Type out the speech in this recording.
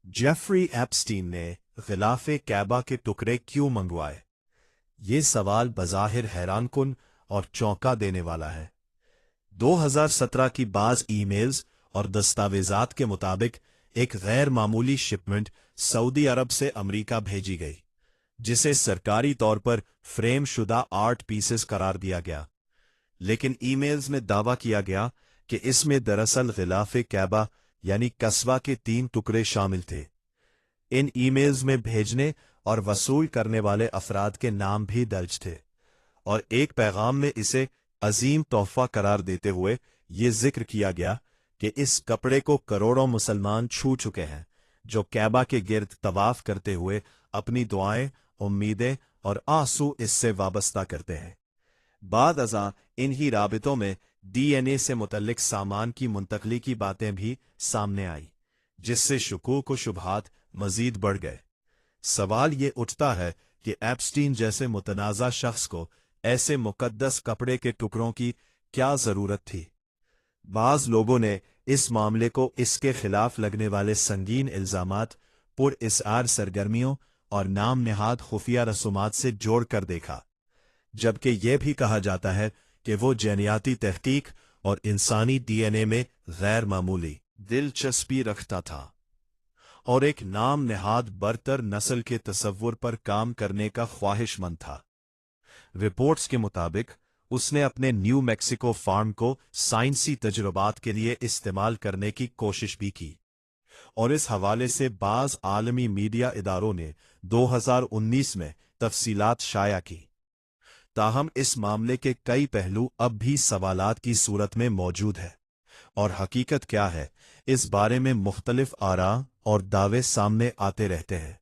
Jeffrey Epstein ने गिलाफ cava के टुकड़े क्यों मंगवाए? ये सवाल बज़ाहिर हैरानकुन और चौंका देने वाला है। 2017 की बाज़ ईमेल्स और दस्तावेजात के मुताबिक एक गैर मामूली शिपमेंट सऊदी अरब से अमेरिका भेजी गई, जिसे सरकारी तौर पर फ्रेम शुदा आर्ट पीसेस करार दिया गया। लेकिन ईमेल्स में दावा किया गया कि इसमें दरअसल गिलाफ कैबा यानी कस्बा के 3 टुकड़े शामिल थे। इन ईमेल्स में भेजने और वसूल करने वाले अफराद के नाम भी दर्ज थे, और एक पैगाम में इसे अजीम तोहफा करार देते हुए ये जिक्र किया गया कि इस कपड़े को करोड़ों मुसलमान छू चुके हैं, जो कैबा के गिर्द तवाफ करते हुए अपनी दुआएं, उम्मीदें और आंसू इससे वाबस्ता करते हैं। बाद अज़ां इन्हीं राबितों में डीएनए से मुतल्लिक सामान की मुंतकली की बातें भी सामने आई, जिससे शुकूक व शुबहात मजीद बढ़ गए। सवाल ये उठता है कि एप्स्टीन जैसे मुतनाज़ा शख्स को ऐसे मुकद्दस कपड़े के टुकड़ों की क्या ज़रूरत थी? बाज़ लोगों ने इस मामले को इसके खिलाफ लगने वाले संगीन इल्ज़ामात, पुरइस्रार सरगर्मियों और नाम नेहाद खुफिया रसूमात से जोड़ कर देखा, जबकि यह भी कहा जाता है कि वो जेनियाती तहकीक और इंसानी डीएनए में गैर मामूली दिलचस्पी रखता था और एक नाम नेहाद बरतर नस्ल के तसव्वुर पर काम करने का ख्वाहिशमंद था। रिपोर्ट्स के मुताबिक उसने अपने न्यू मैक्सिको फार्म को साइंसी तजुर्बात के लिए इस्तेमाल करने की कोशिश भी की, और इस हवाले से बाज़ आलमी मीडिया इदारों ने 2019 में तफसीलात शाया की। ताहम इस मामले के कई पहलू अब भी सवालात की सूरत में मौजूद है, और हकीकत क्या है इस बारे में मुख्तलिफ आरा और दावे सामने आते रहते हैं।